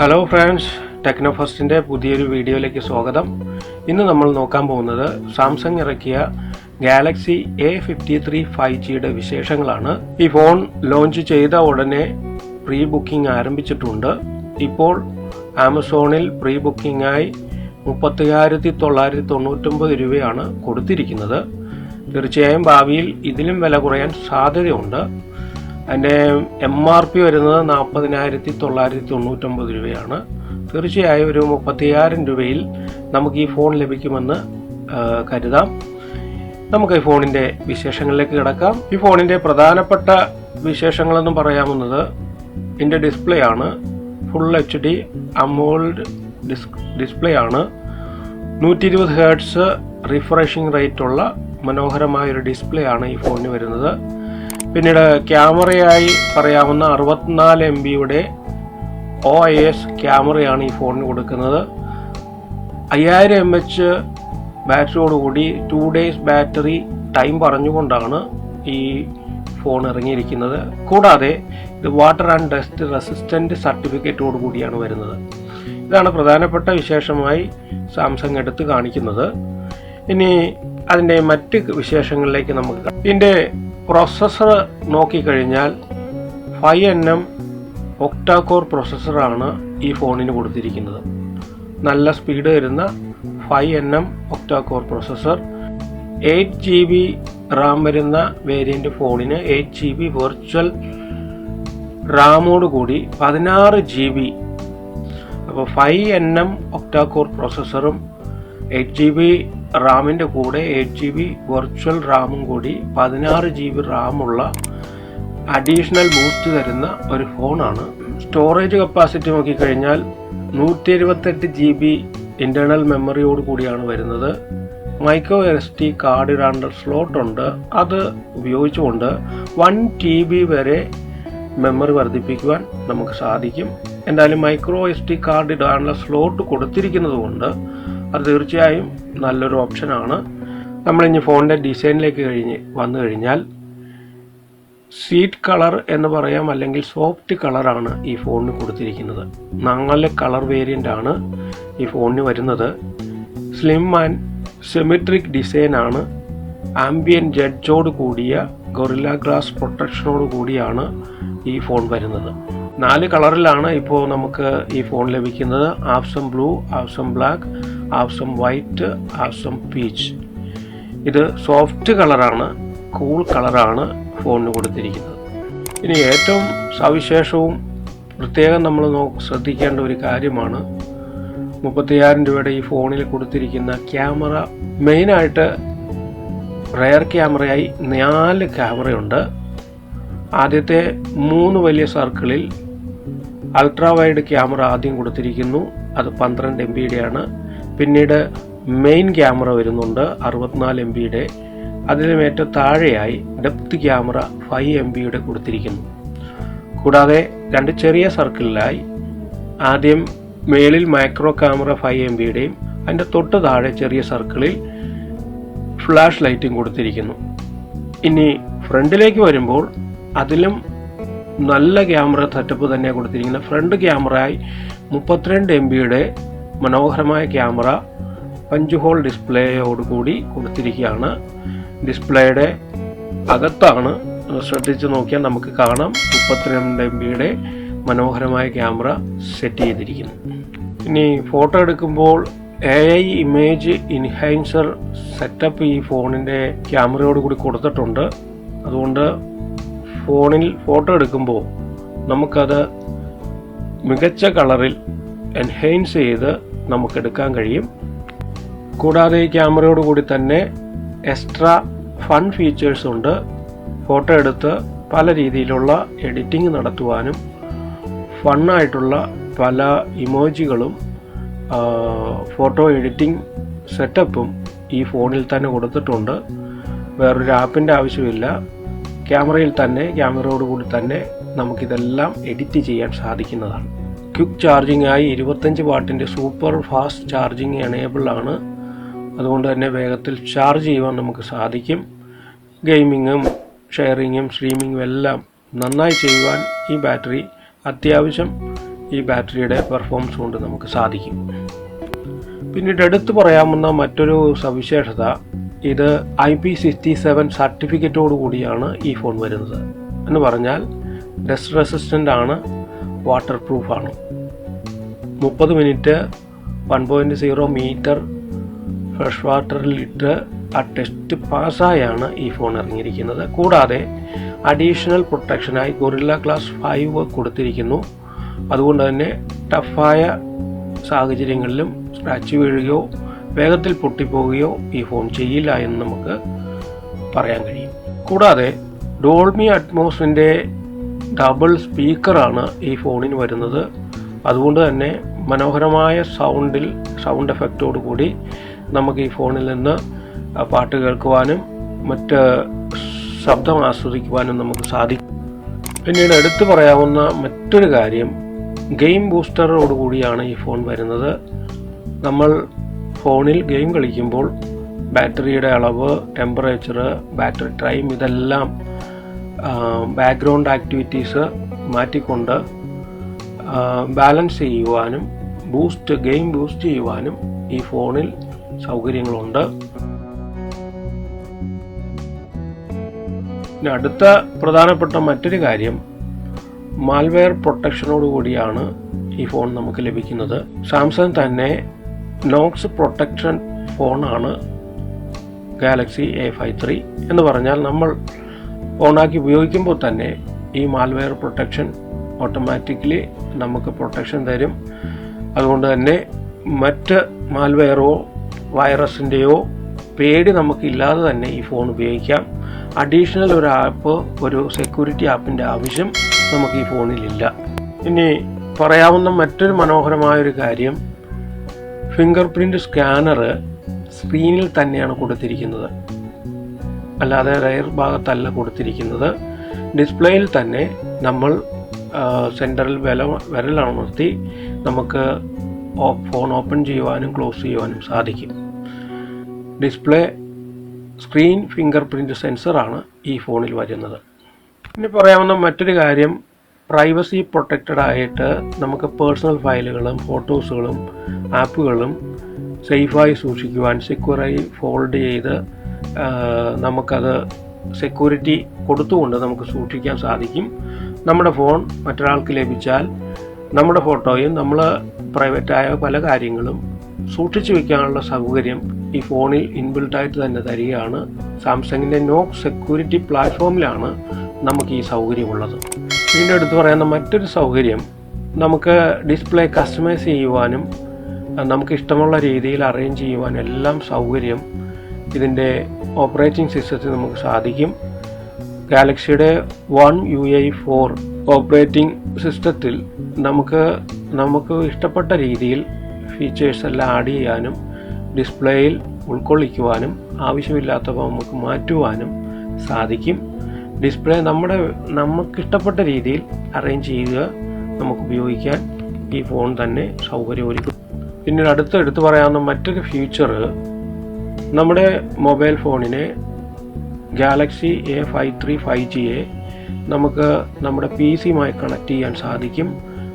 Hello friends, techno ഫസ്റ്റിൻ്റെ പുതിയൊരു വീഡിയോയിലേക്ക് സ്വാഗതം. ഇന്ന് നമ്മൾ നോക്കാൻ പോകുന്നത് സാംസങ് ഇറക്കിയ ഗാലക്സി A53 5Gയുടെ വിശേഷങ്ങളാണ്. ഈ ഫോൺ ലോഞ്ച് ചെയ്ത ഉടനെ പ്രീ ബുക്കിംഗ് ആരംഭിച്ചിട്ടുണ്ട്. ഇപ്പോൾ ആമസോണിൽ പ്രീ ബുക്കിംഗായി 35,999 രൂപയാണ് കൊടുത്തിരിക്കുന്നത്. തീർച്ചയായും ഭാവിയിൽ ഇതിലും വില കുറയാൻ സാധ്യതയുണ്ട്. അതിൻ്റെ MRP വരുന്നത് 40,999 രൂപയാണ്. തീർച്ചയായും ഒരു 30,000 രൂപയിൽ നമുക്ക് ഈ ഫോൺ ലഭിക്കുമെന്ന് കരുതാം. നമുക്ക് ഈ ഫോണിൻ്റെ വിശേഷങ്ങളിലേക്ക് കിടക്കാം. ഈ ഫോണിൻ്റെ പ്രധാനപ്പെട്ട വിശേഷങ്ങളെന്ന് പറയാവുന്നത് ഇതിൻ്റെ ഡിസ്പ്ലേ ആണ്. ഫുൾ HD AMOLED ഡിസ്പ്ലേ ആണ്. 120 Hz റിഫ്രഷിംഗ് റേറ്റ് ഉള്ള മനോഹരമായൊരു ഡിസ്പ്ലേ ആണ് ഈ ഫോണിന് വരുന്നത്. പിന്നീട് ക്യാമറയായി പറയാവുന്ന 64 MB OIS ക്യാമറയാണ് ഈ ഫോണിന് കൊടുക്കുന്നത്. 5000 mAh ബാറ്ററിയോടുകൂടി 2 days ബാറ്ററി ടൈം പറഞ്ഞുകൊണ്ടാണ് ഈ ഫോൺ ഇറങ്ങിയിരിക്കുന്നത്. കൂടാതെ ഇത് വാട്ടർ ആൻഡ് ഡസ്റ്റ് റെസിസ്റ്റന്റ് സർട്ടിഫിക്കറ്റോട് കൂടിയാണ് വരുന്നത്. ഇതാണ് പ്രധാനപ്പെട്ട വിശേഷമായി സാംസങ് എടുത്ത് കാണിക്കുന്നത്. ഇനി അതിൻ്റെ മറ്റ് വിശേഷങ്ങളിലേക്ക് നമുക്ക് ഇതിൻ്റെ പ്രോസസ്സർ നോക്കിക്കഴിഞ്ഞാൽ 5nm ഒക്ടാകോർ പ്രോസസ്സറാണ് ഈ ഫോണിന് കൊടുത്തിരിക്കുന്നത്. നല്ല സ്പീഡ് വരുന്ന 5nm octa-core processor. 8GB Ram വരുന്ന വേരിയന്റ് ഫോണിന് 8GB വെർച്വൽ റാമോട് കൂടി 16GB. അപ്പോൾ 5nm ഒക്ടാകോർ പ്രോസസ്സറും 8GB റാമിൻ്റെ കൂടെ 8GB വെർച്വൽ റാമും കൂടി 16GB റാമുള്ള അഡീഷണൽ ബൂസ്റ്റ് തരുന്ന ഒരു ഫോണാണ്. സ്റ്റോറേജ് കപ്പാസിറ്റി നോക്കിക്കഴിഞ്ഞാൽ 128GB ഇന്റേണൽ മെമ്മറിയോട് കൂടിയാണ് വരുന്നത്. മൈക്രോ SD കാർഡ് ഇടാനുള്ള സ്ലോട്ട് ഉണ്ട്. അത് ഉപയോഗിച്ചുകൊണ്ട് 1TB വരെ മെമ്മറി വർദ്ധിപ്പിക്കുവാൻ നമുക്ക് സാധിക്കും. എന്തായാലും മൈക്രോ SD കാർഡ് ഇടാനുള്ള സ്ലോട്ട് കൊടുത്തിരിക്കുന്നത് കൊണ്ട് അത് തീർച്ചയായും നല്ലൊരു ഓപ്ഷനാണ്. നമ്മളിനി ഫോണിൻ്റെ ഡിസൈനിലേക്ക് വന്നു കഴിഞ്ഞാൽ സീറ്റ് കളർ എന്ന് പറയാം, അല്ലെങ്കിൽ സോഫ്റ്റ് കളറാണ് ഈ ഫോണിന് കൊടുത്തിരിക്കുന്നത്. നല്ല കളർ വേരിയൻ്റ് ആണ് ഈ ഫോണിന് വരുന്നത്. സ്ലിം ആൻഡ് സിമെട്രിക് ഡിസൈനാണ്. ആംബിയൻ ജഡ്ജോട് കൂടിയ ഗൊറില്ല ഗ്ലാസ് പ്രൊട്ടക്ഷനോട് കൂടിയാണ് ഈ ഫോൺ വരുന്നത്. 4 കളറിലാണ് ഇപ്പോൾ നമുക്ക് ഈ ഫോൺ ലഭിക്കുന്നത്. ആപ്സം ബ്ലൂ, ആപ്സം ബ്ലാക്ക്, ആപ്സം വൈറ്റ്, ആപ്സം പീച്ച്. ഇത് സോഫ്റ്റ് കളറാണ്, കൂൾ കളറാണ് ഫോണിന് കൊടുത്തിരിക്കുന്നത്. ഇനി ഏറ്റവും സവിശേഷവും പ്രത്യേകം നമ്മൾ ശ്രദ്ധിക്കേണ്ട ഒരു കാര്യമാണ് 30,000 രൂപയുടെ ഈ ഫോണിൽ കൊടുത്തിരിക്കുന്ന ക്യാമറ. മെയിനായിട്ട് റെയർ ക്യാമറയായി 4 ക്യാമറയുണ്ട്. ആദ്യത്തെ 3 വലിയ സർക്കിളിൽ അൾട്രാ വൈഡ് ക്യാമറ ആദ്യം കൊടുത്തിരിക്കുന്നു. അത് 12 MB ആണ്. പിന്നീട് മെയിൻ ക്യാമറ വരുന്നുണ്ട് 64 MB. അതിലും ഏറ്റവും താഴെയായി ഡെപ്ത് ക്യാമറ 5 MB കൊടുത്തിരിക്കുന്നു. കൂടാതെ 2 ചെറിയ സർക്കിളിലായി ആദ്യം മേളിൽ മൈക്രോ ക്യാമറ 5 MB അതിൻ്റെ തൊട്ട് താഴെ ചെറിയ സർക്കിളിൽ ഫ്ലാഷ് ലൈറ്റും കൊടുത്തിരിക്കുന്നു. ഇനി ഫ്രണ്ടിലേക്ക് വരുമ്പോൾ അതിലും നല്ല ക്യാമറ സെറ്റപ്പ് തന്നെ കൊടുത്തിരിക്കുന്നത്. ഫ്രണ്ട് ക്യാമറയായി 32 MB മനോഹരമായ ക്യാമറ പഞ്ച് ഹോൾ ഡിസ്പ്ലേയോടുകൂടി കൊടുത്തിരിക്കുകയാണ്. ഡിസ്പ്ലേയുടെ അകത്താണ്, ശ്രദ്ധിച്ച് നോക്കിയാൽ നമുക്ക് കാണാം 32 MB മനോഹരമായ ക്യാമറ സെറ്റ് ചെയ്തിരിക്കുന്നു. ഇനി ഫോട്ടോ എടുക്കുമ്പോൾ AI ഇമേജ് ഇൻഹാൻസർ സെറ്റപ്പ് ഈ ഫോണിൻ്റെ ക്യാമറയോട് കൂടി കൊടുത്തിട്ടുണ്ട്. അതുകൊണ്ട് ഫോണിൽ ഫോട്ടോ എടുക്കുമ്പോൾ നമുക്കത് മികച്ച കളറിൽ എൻഹാൻസ് ചെയ്ത് നമുക്കെടുക്കാൻ കഴിയും. കൂടാതെ ഈ ക്യാമറയോട് കൂടി തന്നെ എക്സ്ട്രാ ഫൺ ഫീച്ചേഴ്സ് ഉണ്ട്. ഫോട്ടോ എടുത്ത് പല രീതിയിലുള്ള എഡിറ്റിംഗ് നടത്തുവാനും ഫണ്ണായിട്ടുള്ള പല ഇമോജികളും ഫോട്ടോ എഡിറ്റിംഗ് സെറ്റപ്പും ഈ ഫോണിൽ തന്നെ കൊടുത്തിട്ടുണ്ട്. വേറൊരു ആപ്പിൻ്റെ ആവശ്യമില്ല. ക്യാമറയിൽ തന്നെ, ക്യാമറയോട് കൂടി തന്നെ നമുക്കിതെല്ലാം എഡിറ്റ് ചെയ്യാൻ സാധിക്കുന്നതാണ്. ക്വിക്ക് ചാർജിംഗ് ആയി 25 വാട്ടിൻ്റെ സൂപ്പർ ഫാസ്റ്റ് ചാർജിങ് എനേബിൾ ആണ്. അതുകൊണ്ട് തന്നെ വേഗത്തിൽ ചാർജ് ചെയ്യുവാൻ നമുക്ക് സാധിക്കും. ഗെയിമിങ്ങും ഷെയറിങ്ങും സ്ട്രീമിങ്ങും എല്ലാം നന്നായി ചെയ്യുവാൻ ഈ ബാറ്ററി അത്യാവശ്യം ഈ ബാറ്ററിയുടെ പെർഫോമൻസ് കൊണ്ട് നമുക്ക് സാധിക്കും. പിന്നീട് എടുത്തു പറയാവുന്ന മറ്റൊരു സവിശേഷത, ഇത് IP67 സർട്ടിഫിക്കറ്റോടു കൂടിയാണ് ഈ ഫോൺ വരുന്നത്. എന്ന് പറഞ്ഞാൽ ഡസ്റ്റ് റെസിസ്റ്റൻ്റ് ആണ്, വാട്ടർ പ്രൂഫാണ്. 30 മിനിറ്റ് 1.0 മീറ്റർ ഫ്രഷ് വാട്ടറിലിട്ട് ആ ടെസ്റ്റ് പാസ്സായാണ് ഈ ഫോൺ ഇറങ്ങിയിരിക്കുന്നത്. കൂടാതെ അഡീഷണൽ പ്രൊട്ടക്ഷനായി ഗൊറില്ല ഗ്ലാസ് 5 കൊടുത്തിരിക്കുന്നു. അതുകൊണ്ട് തന്നെ ടഫായ സാഹചര്യങ്ങളിലും സ്ക്രാച്ച് വീഴുകയോ വേഗത്തിൽ പൊട്ടിപ്പോവുകയോ ഈ ഫോൺ ചെയ്യില്ല എന്ന് നമുക്ക് പറയാൻ കഴിയും. കൂടാതെ ഡോൾബി അറ്റ്മോസിൻ്റെ ഡബിൾ സ്പീക്കറാണ് ഈ ഫോണിന് വരുന്നത്. അതുകൊണ്ട് തന്നെ മനോഹരമായ സൗണ്ട് എഫക്റ്റോടു കൂടി നമുക്ക് ഈ ഫോണിൽ നിന്ന് പാട്ട് കേൾക്കുവാനും മറ്റ് ശബ്ദം ആസ്വദിക്കുവാനും നമുക്ക് സാധിക്കും. പിന്നീട് എടുത്തു പറയാവുന്ന മറ്റൊരു കാര്യം, ഗെയിം ബൂസ്റ്ററോട് കൂടിയാണ് ഈ ഫോൺ വരുന്നത്. നമ്മൾ ഫോണിൽ ഗെയിം കളിക്കുമ്പോൾ ബാറ്ററിയുടെ അളവ്, ടെമ്പറേച്ചർ, ബാറ്ററി ടൈം ഇതെല്ലാം ബാക്ക്ഗ്രൗണ്ട് ആക്ടിവിറ്റീസ് മാറ്റിക്കൊണ്ട് ബാലൻസ് ചെയ്യുവാനും ഗെയിം ബൂസ്റ്റ് ചെയ്യുവാനും ഈ ഫോണിൽ സൗകര്യങ്ങളുണ്ട്. പിന്നെ അടുത്ത പ്രധാനപ്പെട്ട മറ്റൊരു കാര്യം, മാൽവെയർ പ്രൊട്ടക്ഷനോട് കൂടിയാണ് ഈ ഫോൺ നമുക്ക് ലഭിക്കുന്നത്. സാംസങ് തന്നെ നോക്സ് പ്രൊട്ടക്ഷൻ ഫോണാണ് ഗാലക്സി A53 എന്ന് പറഞ്ഞാൽ നമ്മൾ ഓണാക്കി ഉപയോഗിക്കുമ്പോൾ തന്നെ ഈ മാൽവെയർ പ്രൊട്ടക്ഷൻ ഓട്ടോമാറ്റിക്കലി നമുക്ക് പ്രൊട്ടക്ഷൻ തരും. അതുകൊണ്ട് തന്നെ മറ്റ് മാൽവെയറോ വൈറസിൻ്റെയോ പേടി നമുക്കില്ലാതെ തന്നെ ഈ ഫോൺ ഉപയോഗിക്കാം. അഡീഷണൽ ഒരു സെക്യൂരിറ്റി ആപ്പിൻ്റെ ആവശ്യം നമുക്ക് ഈ ഫോണിലില്ല. ഇനി പറയാവുന്ന മറ്റൊരു മനോഹരമായൊരു കാര്യം, ഫിംഗർ പ്രിൻ്റ് സ്കാനർ സ്ക്രീനിൽ തന്നെയാണ് കൊടുത്തിരിക്കുന്നത്, അല്ലാതെ റയർ ഭാഗത്തല്ല കൊടുത്തിരിക്കുന്നത്. ഡിസ്പ്ലേയിൽ തന്നെ നമ്മൾ സെൻറ്ററിൽ വിരലമർത്തി നമുക്ക് ഫോൺ ഓപ്പൺ ചെയ്യുവാനും ക്ലോസ് ചെയ്യുവാനും സാധിക്കും. ഡിസ്പ്ലേ സ്ക്രീൻ ഫിംഗർ പ്രിൻ്റ് സെൻസറാണ് ഈ ഫോണിൽ വരുന്നത്. ഇനി പറയാവുന്ന മറ്റൊരു കാര്യം, പ്രൈവസി പ്രൊട്ടക്റ്റഡ് ആയിട്ട് നമുക്ക് പേഴ്സണൽ ഫയലുകളും ഫോട്ടോസുകളും ആപ്പുകളും സേഫായി സൂക്ഷിക്കുവാൻ സെക്യൂറായി ഫോൾഡ് ചെയ്ത് നമുക്കത് സെക്യൂരിറ്റി കൊടുത്തുകൊണ്ട് നമുക്ക് സൂക്ഷിക്കാൻ സാധിക്കും. നമ്മുടെ ഫോൺ മറ്റൊരാൾക്ക് ലഭിച്ചാൽ നമ്മുടെ ഫോട്ടോയും നമ്മൾ പ്രൈവറ്റായ പല കാര്യങ്ങളും സൂക്ഷിച്ചു വയ്ക്കാനുള്ള സൗകര്യം ഈ ഫോണിൽ ഇൻബിൽട്ടായിട്ട് തന്നെ തരികയാണ്. സാംസങ്ങിൻ്റെ നോക്സ് സെക്യൂരിറ്റി പ്ലാറ്റ്ഫോമിലാണ് നമുക്ക് ഈ സൗകര്യമുള്ളത്. വീണ്ടും എടുത്തു പറയുന്ന മറ്റൊരു സൗകര്യം, നമുക്ക് ഡിസ്പ്ലേ കസ്റ്റമൈസ് ചെയ്യുവാനും നമുക്ക് ഇഷ്ടമുള്ള രീതിയിൽ അറേഞ്ച് ചെയ്യുവാനും എല്ലാം സൗകര്യം ഇതിൻ്റെ ഓപ്പറേറ്റിംഗ് സിസ്റ്റത്തിൽ നമുക്ക് സാധിക്കും. ഗാലക്സിയുടെ One UI 4 ഓപ്പറേറ്റിംഗ് സിസ്റ്റത്തിൽ നമുക്ക് ഇഷ്ടപ്പെട്ട രീതിയിൽ ഫീച്ചേഴ്സ് എല്ലാം ആഡ് ചെയ്യാനും ഡിസ്പ്ലേയിൽ ഉൾക്കൊള്ളിക്കുവാനും ആവശ്യമില്ലാത്തവ നമുക്ക് മാറ്റുവാനും സാധിക്കും. ഡിസ്പ്ലേ നമുക്കിഷ്ടപ്പെട്ട രീതിയിൽ അറേഞ്ച് ചെയ്യുക, നമുക്ക് ഉപയോഗിക്കാൻ ഈ ഫോൺ തന്നെ സൗകര്യമൊരുക്കും. പിന്നീട് എടുത്തു പറയാവുന്ന മറ്റൊരു ഫീച്ചർ, നമ്മുടെ മൊബൈൽ ഫോണിനെ ഗാലക്സി A53 5Gയെ നമുക്ക് നമ്മുടെ PC-യുമായി കണക്ട് ചെയ്യാൻ സാധിക്കും.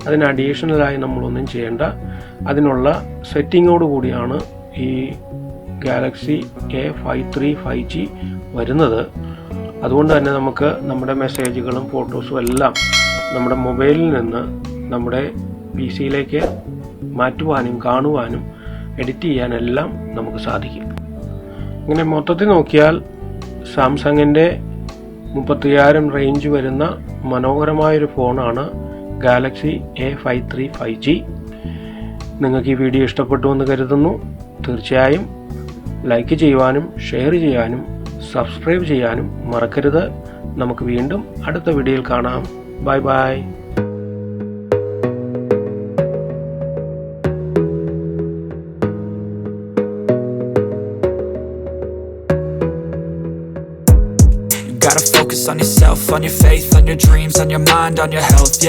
അതിന് അഡീഷണലായി നമ്മളൊന്നും ചെയ്യേണ്ട, അതിനുള്ള സെറ്റിങ്ങോട് കൂടിയാണ് ഈ ഗാലക്സി A53 5G വരുന്നത്. അതുകൊണ്ട് തന്നെ നമുക്ക് നമ്മുടെ മെസ്സേജുകളും ഫോട്ടോസും എല്ലാം നമ്മുടെ മൊബൈലിൽ നിന്ന് നമ്മുടെ PC-യിലേക്ക് മാറ്റുവാനും കാണുവാനും എഡിറ്റ് ചെയ്യാനെല്ലാം നമുക്ക് സാധിക്കും. ഇങ്ങനെ മൊത്തത്തിൽ നോക്കിയാൽ സാംസങ്ങിൻ്റെ 35,000 റേഞ്ച് വരുന്ന മനോഹരമായൊരു ഫോണാണ് ഗാലക്സി A53 5G. നിങ്ങൾക്ക് ഈ വീഡിയോ ഇഷ്ടപ്പെട്ടു എന്ന് കരുതുന്നു. തീർച്ചയായും ലൈക്ക് ചെയ്യുവാനും ഷെയർ ചെയ്യാനും സബ്സ്ക്രൈബ് ചെയ്യാനും മറക്കരുത്. നമുക്ക് വീണ്ടും അടുത്ത വീഡിയോയിൽ കാണാം. Bye bye. Gotta focus on yourself, on your faith, on your dreams, on your mind, on your health.